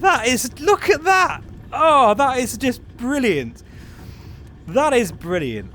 Look at that. Oh, that is just brilliant. That is brilliant.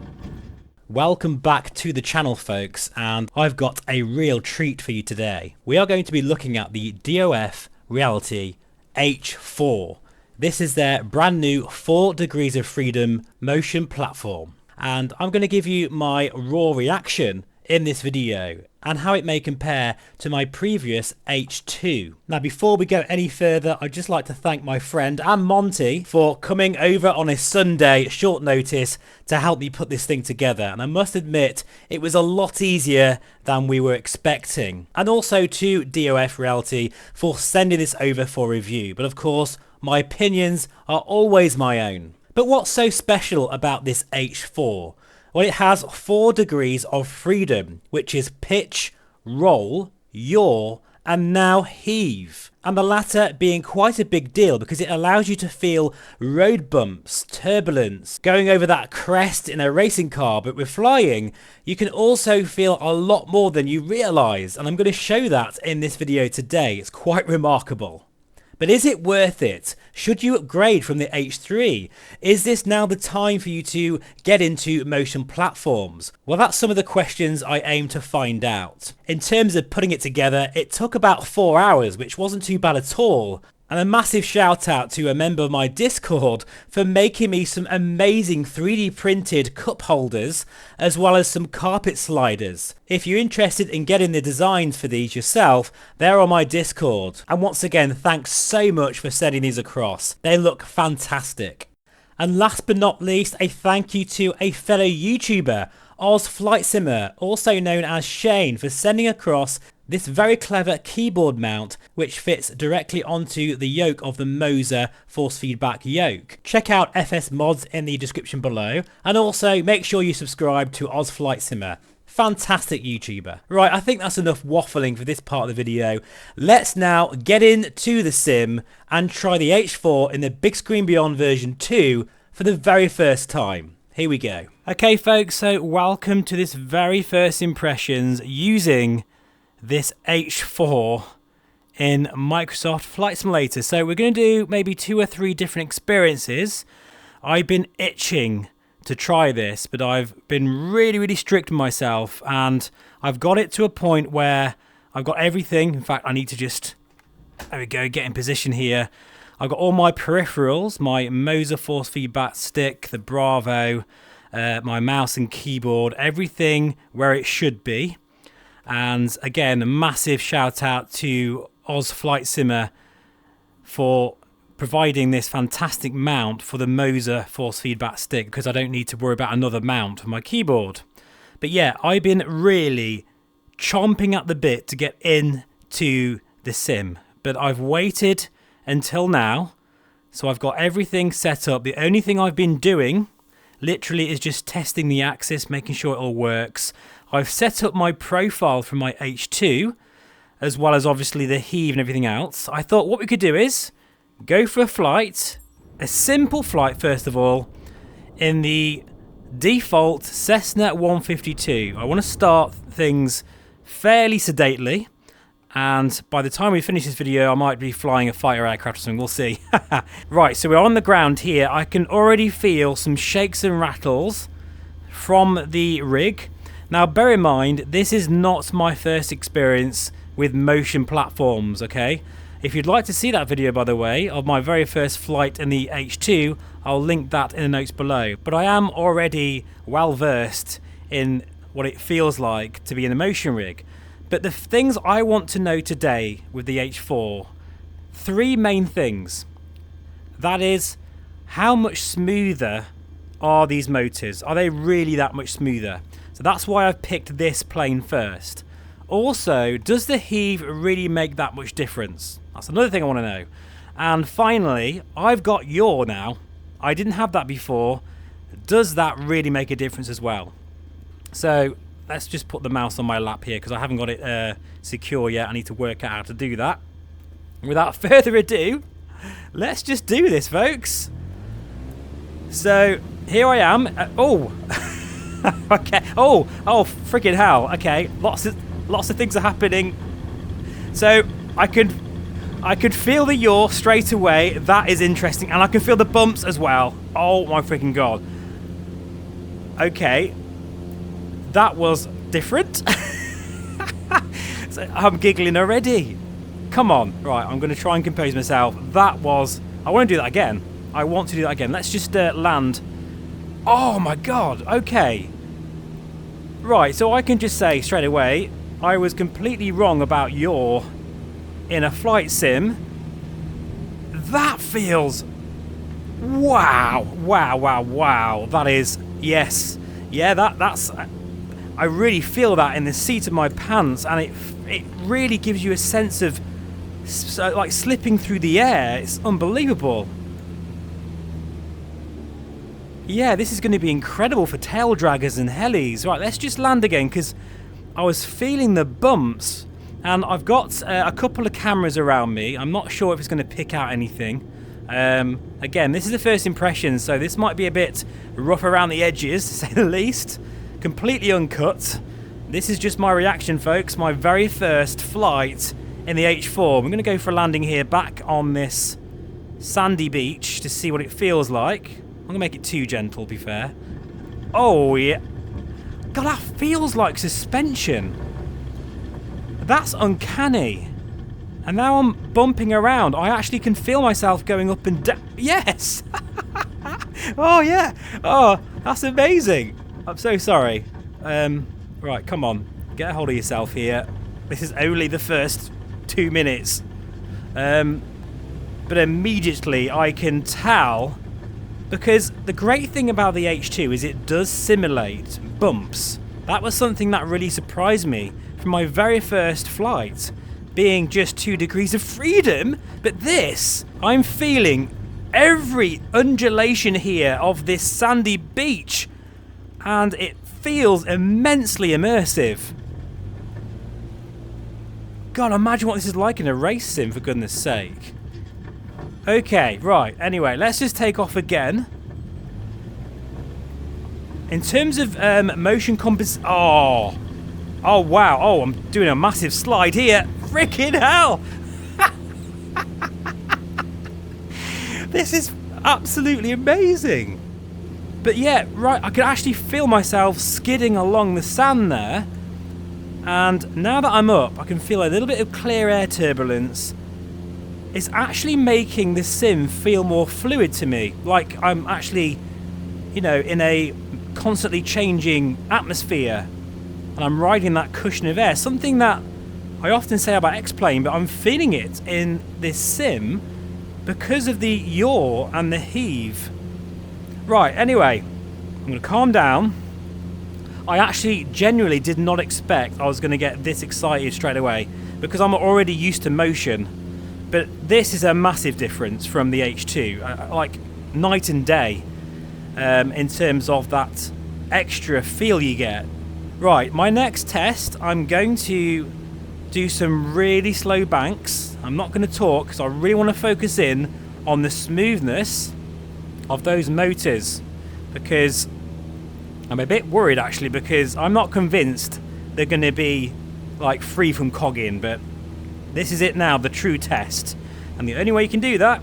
Welcome back to the channel, folks, and I've got a real treat for you today. We are going to be looking at the DOF Reality H4. This is their brand new 4 degrees of freedom motion platform, and I'm going to give you my raw reaction in this video and how it may compare to my previous H2. Now, before we go any further, I'd just like to thank my friend and Monty for coming over on a Sunday short notice to help me put this thing together, and I must admit it was a lot easier than we were expecting. And also to DOF Reality for sending this over for review, but of course my opinions are always my own. But what's so special about this H4? Well, it has 4 degrees of freedom, which is pitch, roll, yaw, and now heave. And the latter being quite a big deal because it allows you to feel road bumps, turbulence, going over that crest in a racing car. But with flying, you can also feel a lot more than you realise. And I'm going to show that in this video today. It's quite remarkable. But is it worth it? Should you upgrade from the H3? Is this now the time for you to get into motion platforms? Well, that's some of the questions I aim to find out. In terms of putting it together, it took about 4 hours, which wasn't too bad at all. And a massive shout out to a member of my Discord for making me some amazing 3D printed cup holders as well as some carpet sliders. If you're interested in getting the designs for these yourself, they're on my Discord. And once again, thanks so much for sending these across. They look fantastic. And last but not least, a thank you to a fellow YouTuber, Oz Flight Simmer, also known as Shane, for sending across this very clever keyboard mount which fits directly onto the yoke of the Moser force feedback yoke. Check out FS mods in the description below, and also make sure you subscribe to Oz Flight Simmer. Fantastic YouTuber. Right, I think that's enough waffling for this part of the video. Let's now get into the sim and try the H4 in the Bigscreen Beyond version 2 for the very first time. Here we go. Okay folks, so welcome to this very first impressions using this H4 in Microsoft Flight Simulator. So we're going to do maybe 2 or 3 different experiences. I've been itching to try this, but I've been really strict with myself, and I've got it to a point where I've got everything. In fact, I need to just, there we go, get in position here. I've got all my peripherals, my Moser force feedback stick, the Bravo, my mouse and keyboard, everything where it should be. And again, a massive shout out to Oz Flight Simmer for providing this fantastic mount for the Moser force feedback stick, because I don't need to worry about another mount for my keyboard. But yeah, I've been really chomping at the bit to get into the sim, but I've waited until now, so I've got everything set up. The only thing I've been doing literally is just testing the axis, making sure it all works. I've set up my profile from my H2, as well as obviously the heave and everything else. I thought what we could do is go for a flight, a simple flight first of all, in the default Cessna 152. I want to start things fairly sedately, and by the time we finish this video I might be flying a fighter aircraft or something, we'll see. Right, so we're on the ground here. I can already feel some shakes and rattles from the rig. Now bear in mind, this is not my first experience with motion platforms, okay? If you'd like to see that video, by the way, of my very first flight in the H2, I'll link that in the notes below. But I am already well versed in what it feels like to be in a motion rig. But the things I want to know today with the H4, 3 main things. That is, how much smoother are these motors? Are they really that much smoother? So that's why I've picked this plane first. Also, does the heave really make that much difference? That's another thing I want to know. And finally, I've got yaw now. I didn't have that before. Does that really make a difference as well? So let's just put the mouse on my lap here because I haven't got it secure yet. I need to work out how to do that. Without further ado, let's just do this, folks. So here I am. Okay. Oh, freaking hell. Okay. Lots of things are happening. So I can I could feel the yaw straight away. That is interesting. And I can feel the bumps as well. Oh my freaking god. Okay. That was different. So I'm giggling already. Come on. Right, I'm going to try and compose myself. That was... I want to do that again. I want to do that again. Let's just land. Oh my god. Okay. Right, so I can just say straight away, I was completely wrong about yaw in a flight sim. That feels... Wow. Wow, wow, wow. That is... Yes. Yeah, that's... I really feel that in the seat of my pants, and it really gives you a sense of like slipping through the air. It's unbelievable. Yeah, this is going to be incredible for tail draggers and helis. Right, let's just land again, because I was feeling the bumps, and I've got a couple of cameras around me. I'm not sure if it's going to pick out anything. Again, this is the first impression, so this might be a bit rough around the edges, to say the least. Completely uncut. This is just my reaction, folks. My very first flight in the H4. We're going to go for a landing here back on this sandy beach to see what it feels like. I'm going to make it too gentle, to be fair. Oh, yeah. God, that feels like suspension. That's uncanny. And now I'm bumping around. I actually can feel myself going up and down. Yes! Oh, yeah. Oh, that's amazing. I'm so sorry. Right, come on. Get a hold of yourself here. This is only the first 2 minutes. But immediately I can tell, because the great thing about the H2 is it does simulate bumps. That was something that really surprised me from my very first flight, being just 2 degrees of freedom. But this, I'm feeling every undulation here of this sandy beach, and it feels immensely immersive. God, imagine what this is like in a race sim, for goodness sake. Okay, right, anyway, let's just take off again. In terms of motion oh, wow, oh, I'm doing a massive slide here. Freaking hell! This is absolutely amazing. But yeah, right, I could actually feel myself skidding along the sand there. And now that I'm up, I can feel a little bit of clear air turbulence. It's actually making the sim feel more fluid to me. Like I'm actually, you know, in a constantly changing atmosphere. And I'm riding that cushion of air. Something that I often say about X-Plane, but I'm feeling it in this sim because of the yaw and the heave. Right, anyway, I'm going to calm down. I actually genuinely did not expect I was going to get this excited straight away, because I'm already used to motion. But this is a massive difference from the H2, like night and day, in terms of that extra feel you get. Right, my next test, I'm going to do some really slow banks. I'm not going to talk, because I really want to focus in on the smoothness of those motors, because I'm a bit worried actually, because I'm not convinced they're going to be like free from cogging. But this is it now, the true test, and the only way you can do that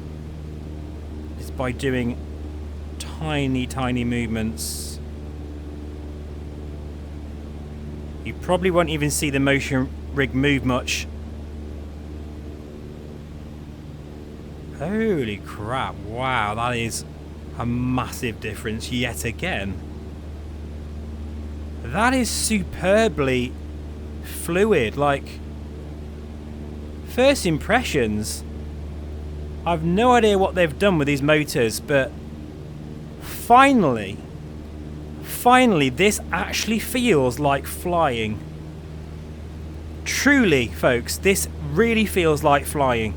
is by doing tiny movements. You probably won't even see the motion rig move much. Holy crap, wow, that is a massive difference yet again. That is superbly fluid. Like, first impressions, I've no idea what they've done with these motors, but finally this actually feels like flying. Truly, folks, this really feels like flying.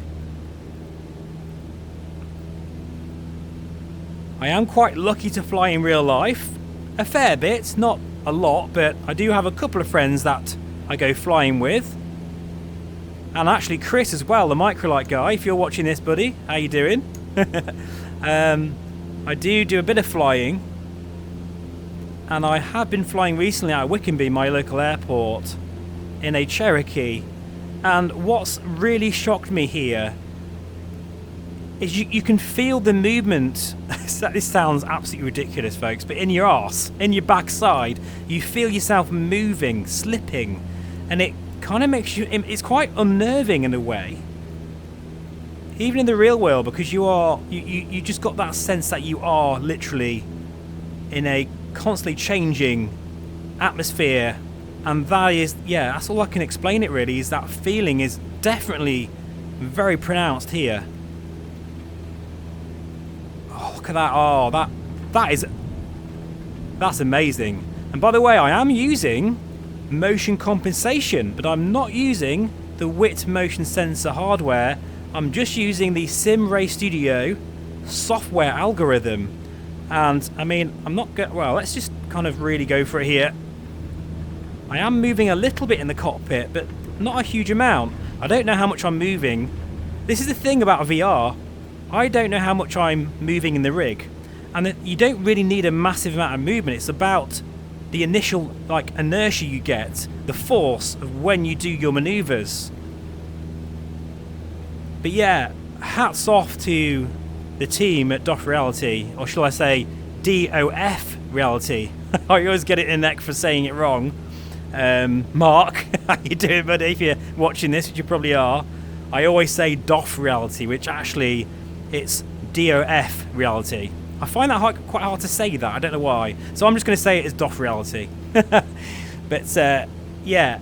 I am quite lucky to fly in real life. A fair bit, not a lot, but I do have a couple of friends that I go flying with. And actually Chris as well, the Microlight guy, if you're watching this, buddy, how you doing? I do a bit of flying. And I have been flying recently out of Wickenby, my local airport, in a Cherokee. And what's really shocked me here is you can feel the movement. This sounds absolutely ridiculous, folks, but in your arse, in your backside, you feel yourself moving, slipping, and it kind of makes you, it's quite unnerving in a way, even in the real world, because you just got that sense that you are literally in a constantly changing atmosphere. And that is, yeah, that's all I can explain it really, is that feeling is definitely very pronounced here. Oh, look at that. Oh, that's amazing. And by the way, I am using motion compensation, but I'm not using the WIT motion sensor hardware. I'm just using the SimRay Studio software algorithm. And I mean, I'm not going, well, let's just kind of really go for it here. I am moving a little bit in the cockpit, but not a huge amount. I don't know how much I'm moving. This is the thing about VR. I don't know how much I'm moving in the rig. And you don't really need a massive amount of movement. It's about the initial like inertia you get, the force of when you do your maneuvers. But yeah, hats off to the team at DOF Reality, or shall I say DOF Reality. I always get it in the neck for saying it wrong. Mark, how you doing, buddy? If you're watching this, which you probably are, I always say DOF Reality, which actually it's DOF Reality. I find that quite hard to say that. I don't know why. So I'm just going to say it as DOF Reality. But yeah,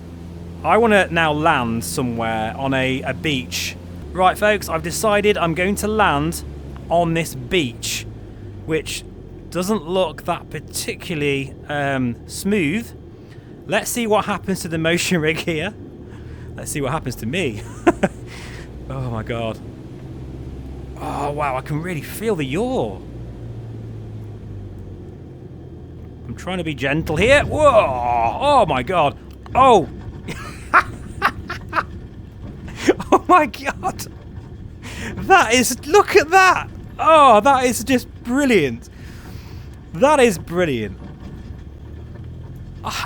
I want to now land somewhere on a beach. Right, folks, I've decided I'm going to land on this beach, which doesn't look that particularly smooth. Let's see what happens to the motion rig here. Let's see what happens to me. Oh my god. Oh wow, I can really feel the yaw. I'm trying to be gentle here. Whoa! Oh my god. Oh! Oh my god. That is, look at that. Oh, that is just brilliant. That is brilliant.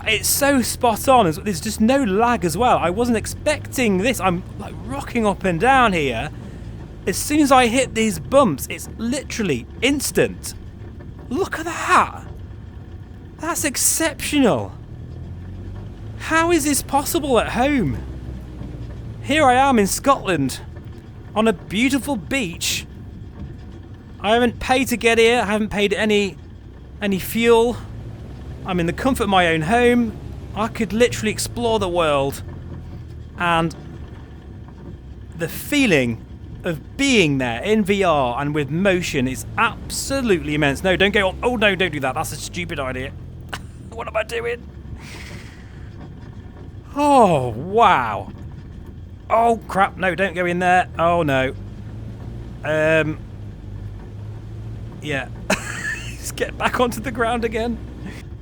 It's so spot on. There's just no lag as well. I wasn't expecting this. I'm like rocking up and down here. As soon as I hit these bumps, it's literally instant. Look at that. That's exceptional. How is this possible at home? Here I am in Scotland on a beautiful beach. I haven't paid to get here. I haven't paid any fuel. I'm in the comfort of my own home. I could literally explore the world. And the feeling of being there in VR and with motion is absolutely immense. No, don't go on. Oh no, don't do that. That's a stupid idea. What am I doing? Oh, wow. Oh, crap. No, don't go in there. Oh, no. Yeah. Let's get back onto the ground again.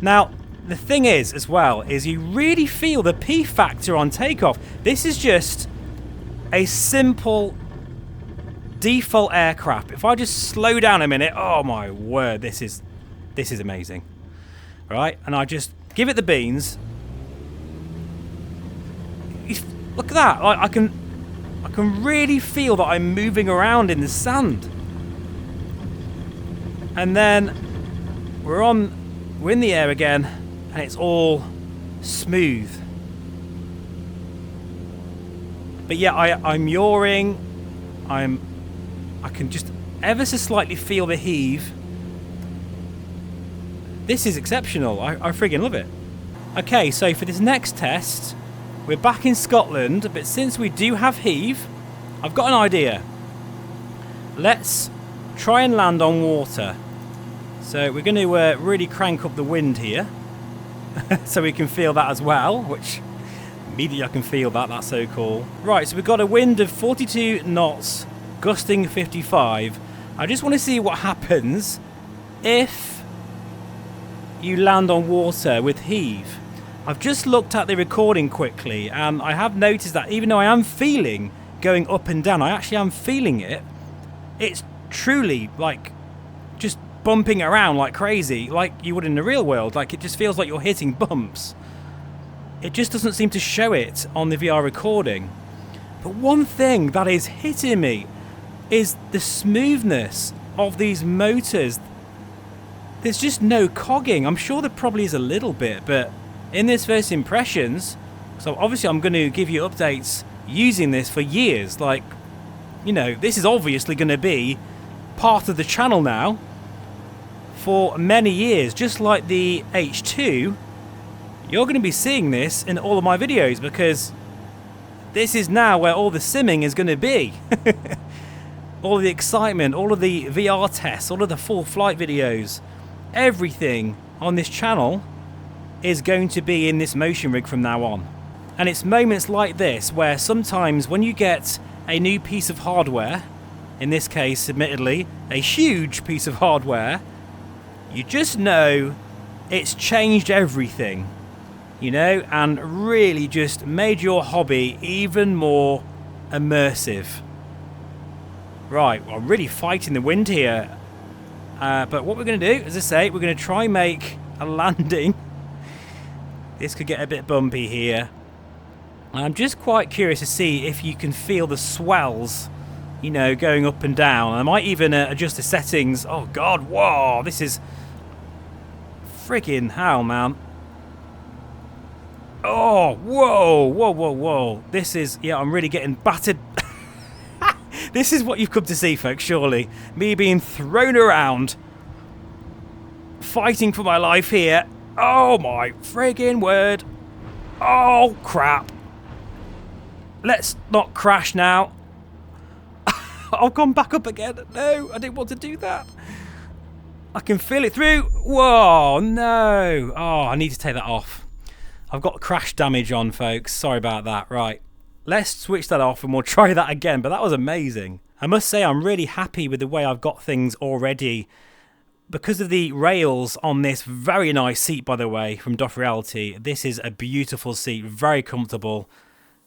Now, the thing is, as well, is you really feel the P factor on takeoff. This is just a simple default aircraft. If I just slow down a minute, oh my word, this is amazing. Right? And I just give it the beans. Look at that. I can really feel that I'm moving around in the sand. And then we're in the air again, and it's all smooth. But yeah, I'm yawing. I can just ever so slightly feel the heave. This is exceptional. I friggin' love it. Okay, so for this next test, we're back in Scotland, but since we do have HEAVE, I've got an idea. Let's try and land on water. So we're going to really crank up the wind here, so we can feel that as well, which immediately I can feel that. That's so cool. Right, so we've got a wind of 42 knots, gusting 55. I just want to see what happens if you land on water with HEAVE. I've just looked at the recording quickly, and I have noticed that even though I am feeling going up and down, I actually am feeling it. It's truly like just bumping around like crazy, like you would in the real world. Like, it just feels like you're hitting bumps. It just doesn't seem to show it on the VR recording. But one thing that is hitting me is the smoothness of these motors. There's just no cogging. I'm sure there probably is a little bit, but in this first impressions, so obviously I'm going to give you updates using this for years. Like, you know, this is obviously going to be part of the channel now for many years. Just like the H2, you're going to be seeing this in all of my videos, because this is now where all the simming is going to be. All of the excitement, all of the VR tests, all of the full flight videos, everything on this channel is going to be in this motion rig from now on. And it's moments like this where sometimes when you get a new piece of hardware, in this case admittedly a huge piece of hardware, you just know it's changed everything, you know, and really just made your hobby even more immersive. Right, well, I'm really fighting the wind here, but what we're going to do, as I say, we're going to try and make a landing. This could get a bit bumpy here. I'm just quite curious to see if you can feel the swells, you know, going up and down. I might even adjust the settings. Oh god, whoa, this is friggin' hell, man. Oh, whoa, whoa, whoa, whoa. This is, yeah, I'm really getting battered. This is what you've come to see, folks, surely. Me being thrown around, fighting for my life here. Oh my friggin' word. Oh crap. Let's not crash now. I've gone back up again. No, I didn't want to do that. I can feel it through. Whoa, no. Oh, I need to take that off. I've got crash damage on, folks. Sorry about that. Right. Let's switch that off and we'll try that again. But that was amazing. I must say I'm really happy with the way I've got things already. Because of the rails on this very nice seat, by the way, from DOF Reality. This is a beautiful seat. Very comfortable.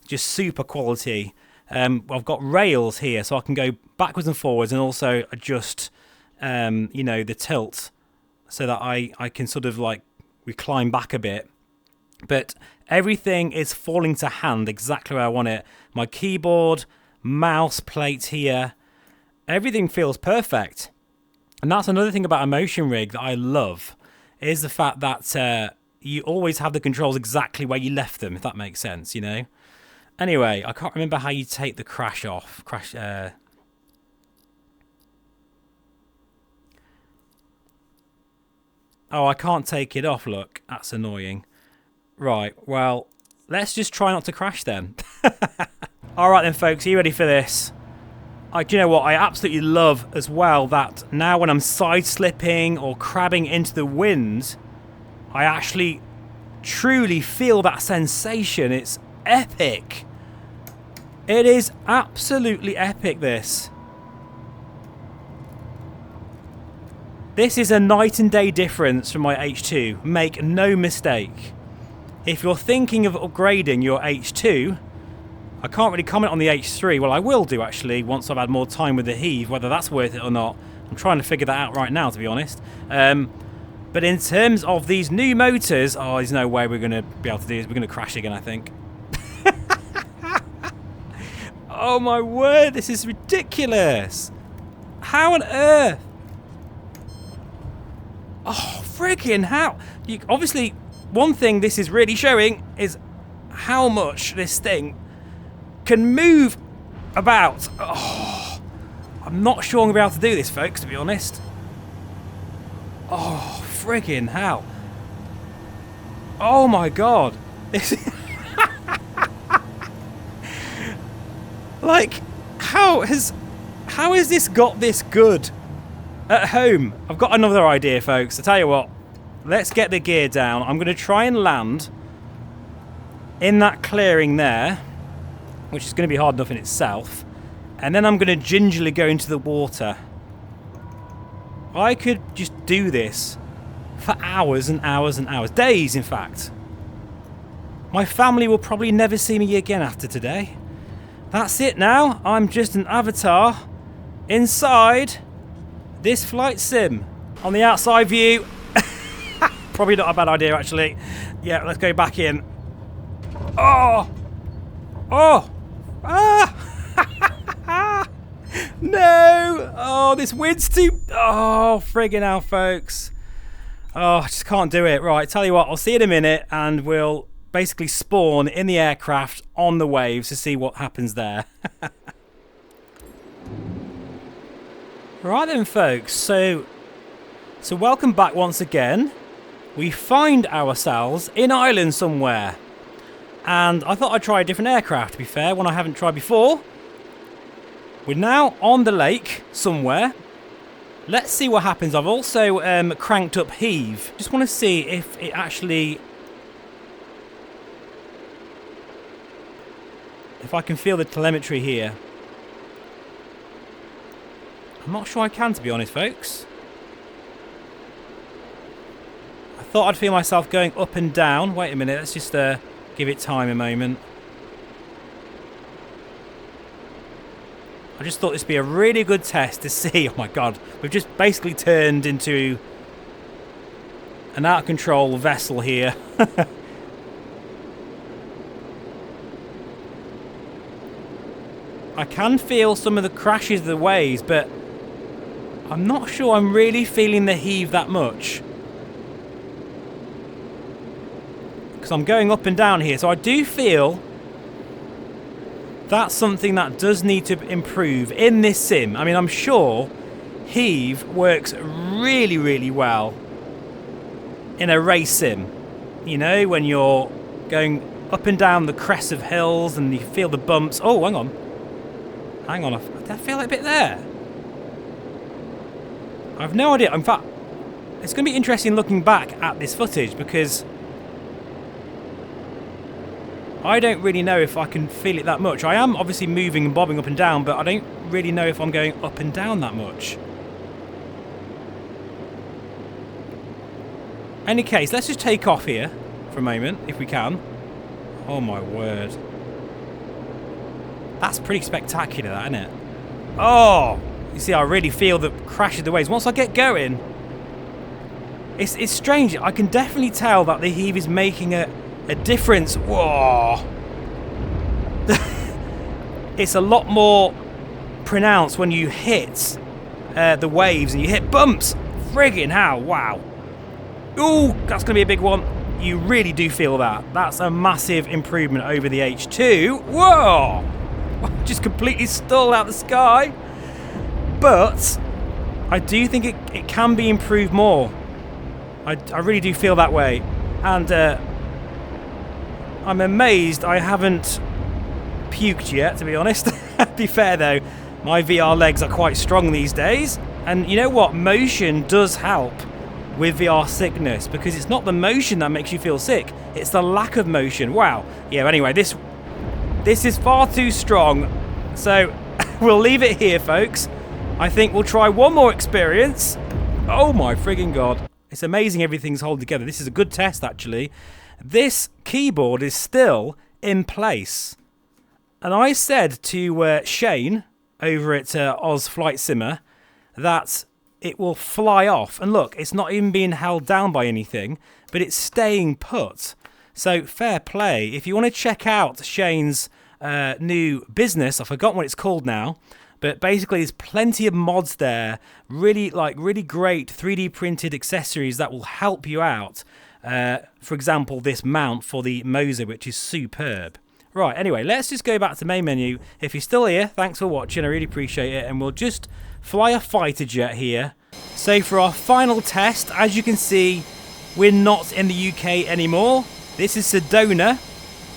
Just super quality. I've got rails here, so I can go backwards and forwards and also adjust, you know, the tilt so that I can sort of like recline back a bit. But everything is falling to hand exactly where I want it. My keyboard, mouse plate here, everything feels perfect. And that's another thing about a motion rig that I love, is the fact that you always have the controls exactly where you left them, if that makes sense, you know. Anyway, I can't remember how you take the crash off. Oh, I can't take it off, look. That's annoying. Right, well, let's just try not to crash then. Alright then, folks, are you ready for this? Do you know what? I absolutely love as well that now when I'm side-slipping or crabbing into the wind, I actually truly feel that sensation. It's epic. It is absolutely epic, this. This is a night and day difference from my H2. Make no mistake. If you're thinking of upgrading your H2, I can't really comment on the H3. Well, I will do, actually, once I've had more time with the HEAVE, whether that's worth it or not. I'm trying to figure that out right now, to be honest. But in terms of these new motors, oh, there's no way we're going to be able to do this. We're going to crash again, I think. Oh my word, this is ridiculous. How on earth? Oh, freaking how? Obviously, one thing this is really showing is how much this thing can move about. Oh, I'm not sure I'm going to be able to do this, folks, to be honest. Oh, friggin' hell. Oh my god. This is like, how has this got this good at home? I've got another idea, folks. I tell you what, let's get the gear down. I'm going to try and land in that clearing there, which is going to be hard enough in itself, and then I'm going to gingerly go into the water. I could just do this for hours and hours and hours, days in fact. My family will probably never see me again after today. That's it now. I'm just an avatar inside this flight sim. On the outside view, probably not a bad idea actually. Yeah, let's go back in. Oh! Oh! Ah! No! Oh, this wind's too... Oh, friggin' hell, folks. Oh, I just can't do it. Right, tell you what, I'll see you in a minute and we'll basically spawn in the aircraft on the waves to see what happens there. Right then, folks, so welcome back once again. We find ourselves in Ireland somewhere. And I thought I'd try a different aircraft, to be fair, one I haven't tried before. We're now on the lake somewhere. Let's see what happens. I've also cranked up HEAVE. Just want to see if it actually... if I can feel the telemetry here. I'm not sure I can, to be honest, folks. I thought I'd feel myself going up and down. Wait a minute, let's just give it time a moment. I just thought this would be a really good test to see. Oh my god, we've just basically turned into an out of control vessel here. I can feel some of the crashes of the waves, but I'm not sure I'm really feeling the HEAVE that much. Because I'm going up and down here, so I do feel that's something that does need to improve in this sim. I mean, I'm sure HEAVE works really, really well in a race sim. You know, when you're going up and down the crests of hills and you feel the bumps. Oh, hang on. Hang on, I feel a bit there. I've no idea. In fact, it's going to be interesting looking back at this footage because I don't really know if I can feel it that much. I am obviously moving and bobbing up and down, but I don't really know if I'm going up and down that much. Any case, let's just take off here for a moment, if we can. Oh my word. That's pretty spectacular, that, isn't it? Oh! You see, I really feel the crash of the waves. Once I get going, it's strange. I can definitely tell that the HEAVE is making a difference. Whoa! It's a lot more pronounced when you hit the waves and you hit bumps. Friggin' hell, wow. Ooh, that's going to be a big one. You really do feel that. That's a massive improvement over the H2. Whoa! Just completely stalled out the sky. But I do think it can be improved more. I really do feel that way. And I'm amazed I haven't puked yet, to be honest. To be fair though, my VR legs are quite strong these days. And you know what? Motion does help with VR sickness, because it's not the motion that makes you feel sick, it's the lack of motion. Wow. Yeah, anyway, this is far too strong. So we'll leave it here, folks. I think we'll try one more experience. Oh my friggin' god. It's amazing everything's holding together. This is a good test, actually. This keyboard is still in place. And I said to Shane over at Oz Flight Simmer that it will fly off. And look, it's not even being held down by anything, but it's staying put. So fair play. If you want to check out Shane's new business, I've forgotten what it's called now, but basically there's plenty of mods there, really great 3D printed accessories that will help you out. For example, this mount for the Moser, which is superb. Right, anyway, let's just go back to main menu. If you're still here, thanks for watching, I really appreciate it, and we'll just fly a fighter jet here. So for our final test, as you can see, we're not in the UK anymore. This is Sedona.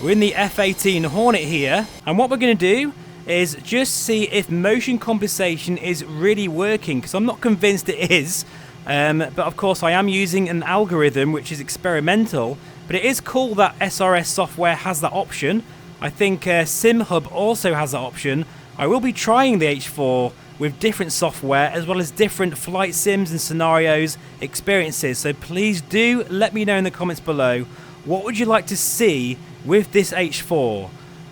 We're in the F-18 Hornet here, and what we're going to do is just see if motion compensation is really working, because I'm not convinced it is. But of course I am using an algorithm which is experimental, but it is cool that SRS software has that option. I think SimHub also has that option. I will be trying the H4 with different software as well as different flight sims and scenarios experiences, so please do let me know in the comments below, what would you like to see with this H4?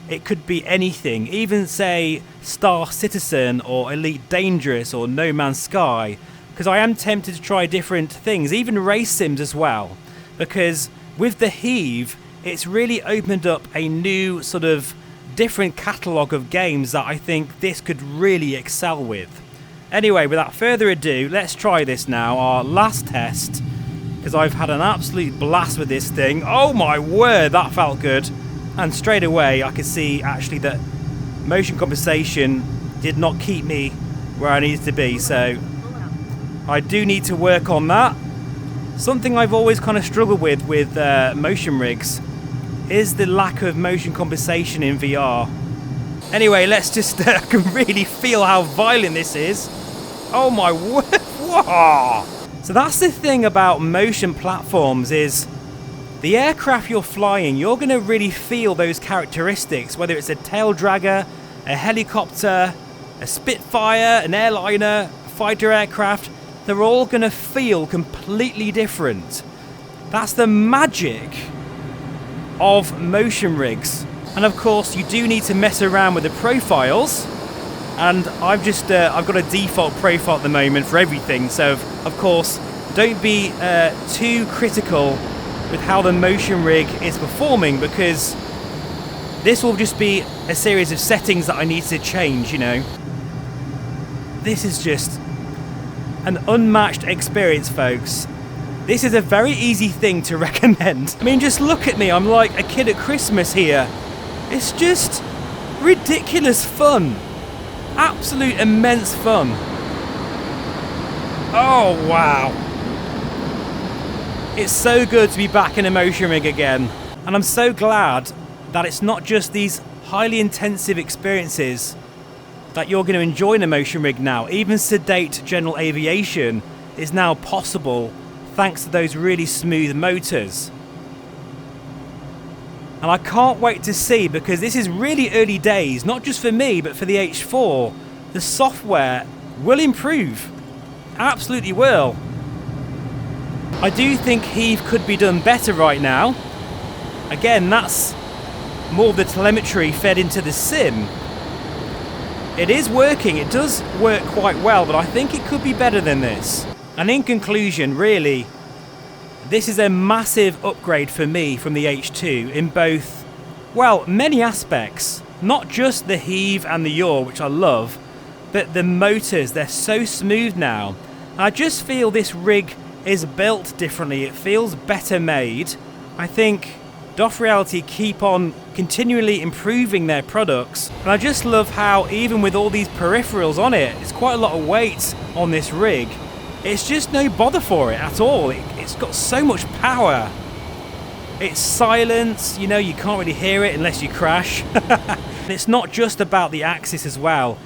It could be anything, even say Star Citizen or Elite Dangerous or No Man's Sky, because I am tempted to try different things, even race sims as well, because with the HEAVE it's really opened up a new sort of different catalogue of games that I think this could really excel with. Anyway, without further ado, let's try this now, our last test, because I've had an absolute blast with this thing. Oh my word, that felt good. And straight away I could see actually that motion compensation did not keep me where I needed to be, so I do need to work on that. Something I've always kind of struggled with motion rigs is the lack of motion compensation in VR. Anyway, let's just, I can really feel how violent this is. Oh my word, whoa! So that's the thing about motion platforms, is the aircraft you're flying, you're going to really feel those characteristics, whether it's a tail dragger, a helicopter, a Spitfire, an airliner, a fighter aircraft, they're all going to feel completely different. That's the magic of motion rigs. And of course you do need to mess around with the profiles, and I've got a default profile at the moment for everything, so of course don't be too critical with how the motion rig is performing, because this will just be a series of settings that I need to change, you know. This is just an unmatched experience, folks. This is a very easy thing to recommend. I mean, just look at me, I'm like a kid at Christmas here. It's just ridiculous fun. Absolute immense fun. Oh, wow. It's so good to be back in a motion rig again. And I'm so glad that it's not just these highly intensive experiences that you're going to enjoy in a motion rig now. Even sedate general aviation is now possible thanks to those really smooth motors. And I can't wait to see, because this is really early days, not just for me, but for the H4. The software will improve. Absolutely will. I do think HEAVE could be done better right now. Again, that's more of the telemetry fed into the sim. It is working, it does work quite well, but I think it could be better than this. And in conclusion, really, this is a massive upgrade for me from the H2 in both, well, many aspects. Not just the HEAVE and the yaw, which I love, but the motors, they're so smooth now. I just feel this rig is built differently. It feels better made. I think DOF Reality keep on continually improving their products, and I just love how even with all these peripherals on it, it's quite a lot of weight on this rig, it's just no bother for it at all. It's got so much power. It's silent, you know, you can't really hear it unless you crash. It's not just about the axis as well.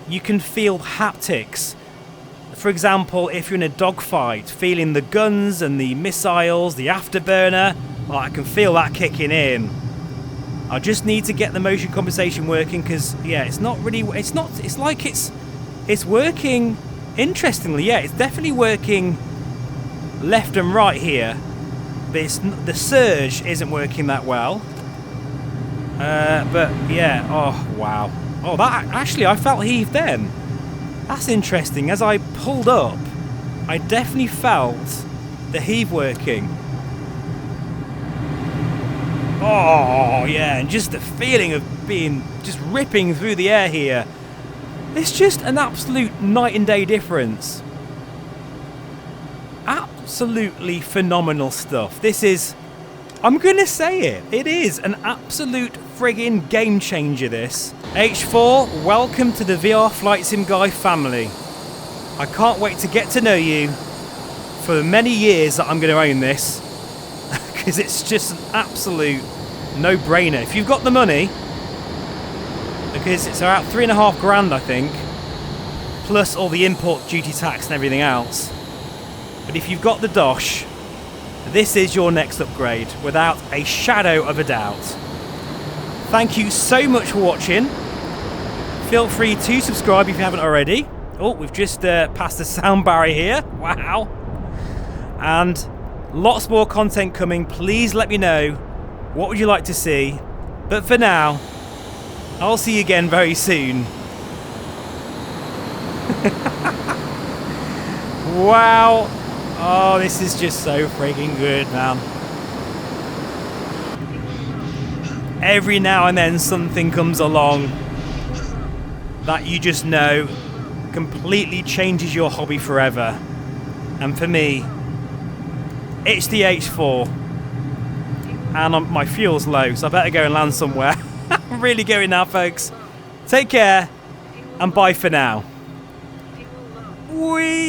You can feel haptics. For example, if you're in a dogfight, feeling the guns and the missiles, the afterburner, well, I can feel that kicking in. I just need to get the motion compensation working, because yeah, it's like it's working interestingly. Yeah, it's definitely working left and right here, but the surge isn't working that well. But yeah, oh wow. Oh, that actually, I felt HEAVE then. That's interesting. As I pulled up, I definitely felt the HEAVE working. Oh yeah, and just the feeling of being just ripping through the air here. It's just an absolute night and day difference. Absolutely phenomenal stuff. This is, I'm gonna say it, it is an absolute friggin' game changer, this. H4, welcome to the VR Flight Sim Guy family. I can't wait to get to know you for the many years that I'm going to own this, because it's just an absolute no-brainer. If you've got the money, because it's about $3.5 grand, I think, plus all the import duty tax and everything else. But if you've got the dosh, this is your next upgrade, without a shadow of a doubt. Thank you so much for watching. Feel free to subscribe if you haven't already. Oh, we've just passed the sound barrier here. Wow. And lots more content coming. Please let me know what would you like to see. But for now, I'll see you again very soon. Wow. Oh, this is just so freaking good, man. every now and then something comes along that you just know completely changes your hobby forever. And for me, it's the H4. And my fuel's low, so I better go and land somewhere. I'm really going now, folks. Take care, and bye for now. Whee!